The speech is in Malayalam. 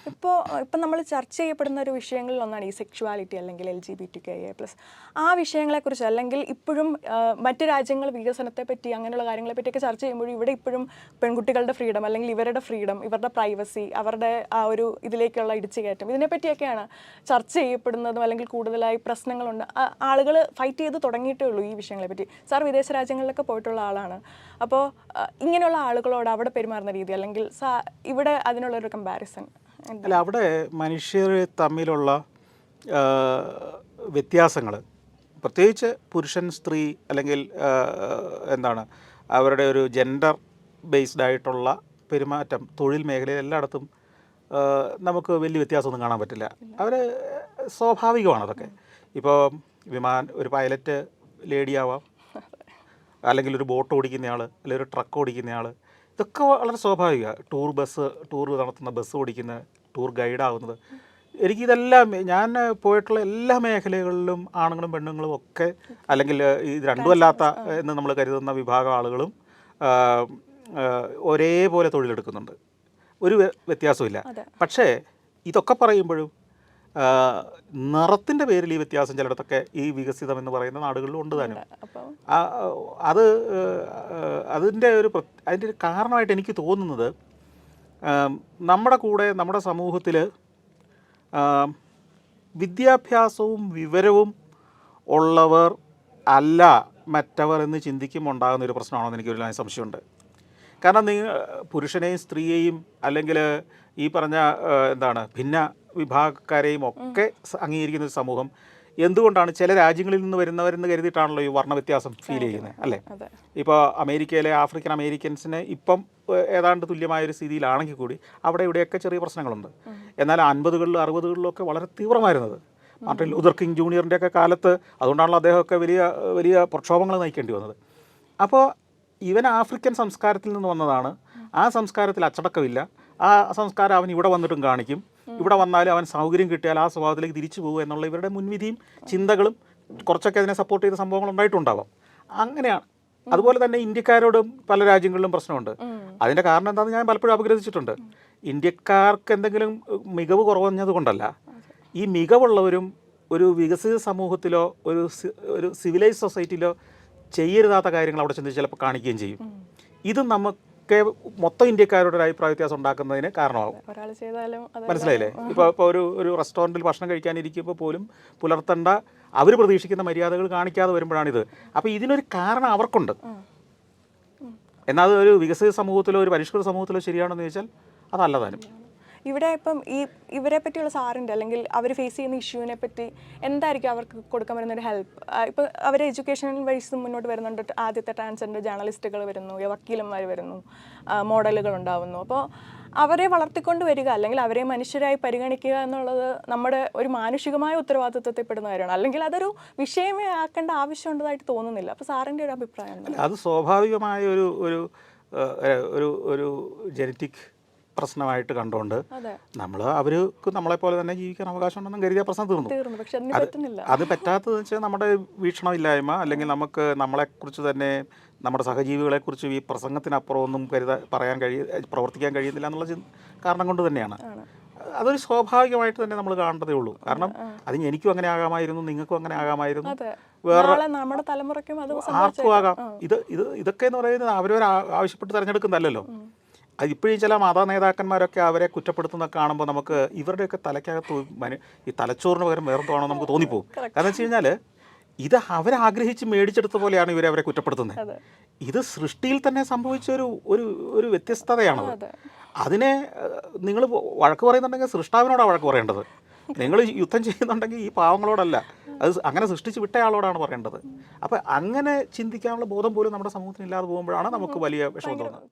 ഇപ്പം നമ്മൾ ചർച്ച ചെയ്യപ്പെടുന്ന ഒരു വിഷയങ്ങളിലൊന്നാണ് ഈ സെക്ഷുവാലിറ്റി അല്ലെങ്കിൽ LGBTQIA+. ആ വിഷയങ്ങളെക്കുറിച്ച് അല്ലെങ്കിൽ ഇപ്പോഴും മറ്റ് രാജ്യങ്ങൾ വികസനത്തെ പറ്റി അങ്ങനെയുള്ള കാര്യങ്ങളെ പറ്റിയൊക്കെ ചർച്ച ചെയ്യുമ്പോഴും ഇവിടെ ഇപ്പോഴും പെൺകുട്ടികളുടെ ഫ്രീഡം അല്ലെങ്കിൽ ഇവരുടെ ഫ്രീഡം, ഇവരുടെ പ്രൈവസി, അവരുടെ ആ ഒരു ഇതിലേക്കുള്ള ഇടിച്ചുകയറ്റം, ഇതിനെപ്പറ്റിയൊക്കെയാണ് ചർച്ച ചെയ്യപ്പെടുന്നതും അല്ലെങ്കിൽ കൂടുതലായി പ്രശ്നങ്ങളുണ്ട്. ആളുകൾ ഫൈറ്റ് ചെയ്ത് തുടങ്ങിയിട്ടേ ഉള്ളൂ ഈ വിഷയങ്ങളെപ്പറ്റി. സാർ വിദേശ രാജ്യങ്ങളിലൊക്കെ പോയിട്ടുള്ള ആളാണ്. അപ്പോൾ ഇങ്ങനെയുള്ള ആളുകളോട് അവിടെ പെരുമാറുന്ന രീതി അല്ലെങ്കിൽ ഇവിടെ അതിനുള്ളൊരു കമ്പാരിസൺ. അല്ല, അവിടെ മനുഷ്യർ തമ്മിലുള്ള വ്യത്യാസങ്ങൾ, പ്രത്യേകിച്ച് പുരുഷൻ സ്ത്രീ അല്ലെങ്കിൽ എന്താണ് അവരുടെ ഒരു ജെൻഡർ ബേസ്ഡ് ആയിട്ടുള്ള പെരുമാറ്റം തൊഴിൽ മേഖലയിൽ എല്ലായിടത്തും നമുക്ക് വലിയ വ്യത്യാസമൊന്നും കാണാൻ പറ്റില്ല. അവർ സ്വാഭാവികമാണ് അതൊക്കെ. ഇപ്പോൾ ഒരു പൈലറ്റ് ലേഡിയാവാം, അല്ലെങ്കിൽ ഒരു ബോട്ട് ഓടിക്കുന്നയാൾ, അല്ലെങ്കിൽ ഒരു ട്രക്ക് ഓടിക്കുന്നയാൾ, ഇതൊക്കെ വളരെ സ്വാഭാവികമാണ്. ടൂർ നടത്തുന്ന ബസ് ഓടിക്കുന്ന, ടൂർ ഗൈഡാവുന്നത്, എനിക്കിതെല്ലാം ഞാൻ പോയിട്ടുള്ള എല്ലാ മേഖലകളിലും ആണുങ്ങളും പെണ്ണുങ്ങളും ഒക്കെ, അല്ലെങ്കിൽ ഇത് രണ്ടുമല്ലാത്ത എന്ന് നമ്മൾ കരുതുന്ന വിഭാഗം ആളുകളും ഒരേപോലെ തൊഴിലെടുക്കുന്നുണ്ട്. ഒരു വ്യത്യാസമില്ല. പക്ഷേ ഇതൊക്കെ പറയുമ്പോഴും നിറത്തിൻ്റെ പേരിൽ ഈ വ്യത്യാസം ചിലയിടത്തൊക്കെ ഈ വികസിതം എന്ന് പറയുന്ന നാടുകളിലും ഉണ്ട് താനും. അതിൻ്റെ ഒരു കാരണമായിട്ട് എനിക്ക് തോന്നുന്നത്, നമ്മുടെ കൂടെ നമ്മുടെ സമൂഹത്തിൽ വിദ്യാഭ്യാസവും വിവരവും ഉള്ളവർ അല്ല മറ്റവർ എന്ന് ചിന്തിക്കുമ്പോൾ ഉണ്ടാകുന്ന ഒരു പ്രശ്നമാണെന്ന് എനിക്കൊരു സംശയമുണ്ട്. കാരണം പുരുഷനെയും സ്ത്രീയെയും അല്ലെങ്കിൽ ഈ പറഞ്ഞ ഭിന്ന വിഭാഗക്കാരെയും ഒക്കെ അംഗീകരിക്കുന്ന ഒരു സമൂഹം എന്തുകൊണ്ടാണ് ചില രാജ്യങ്ങളിൽ നിന്ന് വരുന്നവരെന്ന് കരുതിയിട്ടാണല്ലോ ഈ വർണ്ണവ്യത്യാസം ഫീൽ ചെയ്യുന്നത്, അല്ലേ? ഇപ്പോൾ അമേരിക്കയിലെ ആഫ്രിക്കൻ അമേരിക്കൻസിന് ഇപ്പം ഏതാണ്ട് തുല്യമായൊരു സ്ഥിതിയിലാണെങ്കിൽ കൂടി അവിടെ ഇവിടെയൊക്കെ ചെറിയ പ്രശ്നങ്ങളുണ്ട്. എന്നാൽ 50കളിലും 60കളിലും വളരെ തീവ്രമായിരുന്നത്. മാർട്ടിൻ ലൂതർ കിങ് ജൂനിയറിൻ്റെ ഒക്കെ കാലത്ത് അതുകൊണ്ടാണല്ലോ അദ്ദേഹമൊക്കെ വലിയ വലിയ പ്രക്ഷോഭങ്ങൾ നയിക്കേണ്ടി വന്നത്. അപ്പോൾ ഇവൻ ആഫ്രിക്കൻ സംസ്കാരത്തിൽ നിന്ന് വന്നതാണ്. ആ സംസ്കാരത്തിൽ അച്ചടക്കമില്ല. ആ സംസ്കാരം അവൻ ഇവിടെ വന്നിട്ടും കാണിക്കും. ഇവിടെ വന്നാലും അവൻ സൗകര്യം കിട്ടിയാൽ ആ സ്വഭാവത്തിലേക്ക് തിരിച്ചു പോകുക എന്നുള്ള ഇവരുടെ മുൻവിധിയും ചിന്തകളും കുറച്ചൊക്കെ അതിനെ സപ്പോർട്ട് ചെയ്ത സംഭവങ്ങൾ ഉണ്ടായിട്ടുണ്ടാവാം. അങ്ങനെയാണ്. അതുപോലെ തന്നെ ഇന്ത്യക്കാരോടും പല രാജ്യങ്ങളിലും പ്രശ്നമുണ്ട്. അതിൻ്റെ കാരണം എന്താണെന്ന് ഞാൻ പലപ്പോഴും അപഗ്രഥിച്ചിട്ടുണ്ട്. ഇന്ത്യക്കാർക്ക് എന്തെങ്കിലും മികവ് കുറവഞ്ഞത് കൊണ്ടല്ല, ഈ മികവുള്ളവരും ഒരു വികസിത സമൂഹത്തിലോ ഒരു സിവിലൈസ് സൊസൈറ്റിയിലോ ചെയ്യരുതാത്ത കാര്യങ്ങൾ അവിടെ ചെന്ന് ചിലപ്പോൾ കാണിക്കുകയും ചെയ്യും. ഇത് നമുക്ക് മൊത്തം ഇന്ത്യക്കാരുടെ ഒരു അഭിപ്രായ വ്യത്യാസം ഉണ്ടാക്കുന്നതിന് കാരണമാകും. മനസ്സിലായില്ലേ? ഇപ്പോൾ ഒരു റെസ്റ്റോറൻറ്റിൽ ഭക്ഷണം കഴിക്കാനിരിക്കുമ്പോൾ പോലും പുലർത്തേണ്ട അവർ പ്രതീക്ഷിക്കുന്ന മര്യാദകൾ കാണിക്കാതെ വരുമ്പോഴാണിത്. അപ്പോൾ ഇതിനൊരു കാരണം അവർക്കുണ്ട്. എന്നാൽ അത് ഒരു വികസിത സമൂഹത്തിലോ ഒരു പരിഷ്കൃത സമൂഹത്തിലോ ശരിയാണെന്ന് ചോദിച്ചാൽ അതല്ല താനും. ഇവിടെ ഇപ്പം ഇവരെ പറ്റിയുള്ള സാറിൻ്റെ അല്ലെങ്കിൽ അവർ ഫേസ് ചെയ്യുന്ന ഇഷ്യൂവിനെ പറ്റി എന്തായിരിക്കും അവർക്ക് കൊടുക്കാൻ വരുന്നൊരു ഹെൽപ്പ്? ഇപ്പോൾ അവർ എഡ്യൂക്കേഷൻ വൈസ് മുന്നോട്ട് വരുന്നുണ്ട്. ആദ്യത്തെ ട്രാൻസ്ജെൻഡർ ജേർണലിസ്റ്റുകൾ വരുന്നു, വക്കീലന്മാർ വരുന്നു, മോഡലുകൾ ഉണ്ടാവുന്നു. അപ്പോൾ അവരെ വളർത്തിക്കൊണ്ട് വരിക അല്ലെങ്കിൽ അവരെ മനുഷ്യരായി പരിഗണിക്കുക എന്നുള്ളത് നമ്മുടെ ഒരു മാനുഷികമായ ഉത്തരവാദിത്വത്തിൽ പെടുന്ന കാര്യമാണ്. അല്ലെങ്കിൽ അതൊരു വിഷയമേ ആക്കേണ്ട ആവശ്യമുള്ളതായിട്ട് തോന്നുന്നില്ല. അപ്പോൾ സാറിൻ്റെ ഒരു അഭിപ്രായം? അത് സ്വാഭാവികമായ ഒരു ജനറ്റിക് പ്രശ്നമായിട്ട് കണ്ടുകൊണ്ട് അവർക്ക് നമ്മളെപ്പോലെ തന്നെ ജീവിക്കാൻ അവകാശം ഉണ്ടെന്നും കരുതിയ പ്രശ്നം തീർന്നു. അത് പറ്റാത്തതെന്ന് വെച്ചാൽ നമ്മുടെ വീക്ഷണമില്ലായ്മ, അല്ലെങ്കിൽ നമുക്ക് നമ്മളെക്കുറിച്ച് തന്നെ നമ്മുടെ സഹജീവികളെക്കുറിച്ച് ഈ പ്രസംഗത്തിനപ്പുറം ഒന്നും പ്രവർത്തിക്കാൻ കഴിയുന്നില്ല എന്നുള്ള കാരണം കൊണ്ട് തന്നെയാണ്. അതൊരു സ്വാഭാവികമായിട്ട് തന്നെ നമ്മൾ കാണേണ്ടതേ ഉള്ളൂ. കാരണം അത് എനിക്കും അങ്ങനെ ആകാമായിരുന്നു, നിങ്ങൾക്കും അങ്ങനെ ആകാമായിരുന്നു, വേറെ നമ്മുടെ തലമുറയ്ക്കും ആർക്കും ആകാം. ഇതൊക്കെ എന്ന് പറയുന്നത് അവരവർ ആവശ്യപ്പെട്ട് തിരഞ്ഞെടുക്കുന്നതല്ലോ. അതിപ്പോഴും ചില മത നേതാക്കന്മാരൊക്കെ അവരെ കുറ്റപ്പെടുത്തുന്നതൊക്കെ കാണുമ്പോൾ നമുക്ക് ഇവരുടെയൊക്കെ തലയ്ക്കകത്ത് ഈ തലച്ചോറിന് പകരം വേറെന്തോണോ നമുക്ക് തോന്നിപ്പോകും. കാരണം വെച്ച് കഴിഞ്ഞാൽ ഇത് അവരാഗ്രഹിച്ച് മേടിച്ചെടുത്ത പോലെയാണ് അവരെ കുറ്റപ്പെടുത്തുന്നത്. ഇത് സൃഷ്ടിയിൽ തന്നെ സംഭവിച്ച ഒരു വ്യത്യസ്തതയാണത്. അതിനെ നിങ്ങൾ വഴക്ക് പറയുന്നുണ്ടെങ്കിൽ സൃഷ്ടാവിനോടാണ് വഴക്ക് പറയേണ്ടത്. നിങ്ങൾ യുദ്ധം ചെയ്യുന്നുണ്ടെങ്കിൽ ഈ പാവങ്ങളോടല്ല, അത് അങ്ങനെ സൃഷ്ടിച്ച് വിട്ടയാളോടാണ് പറയേണ്ടത്. അപ്പോൾ അങ്ങനെ ചിന്തിക്കാനുള്ള ബോധം പോലും നമ്മുടെ സമൂഹത്തിന് ഇല്ലാതെ പോകുമ്പോഴാണ് നമുക്ക് വലിയ വിഷമം തോന്നുന്നത്.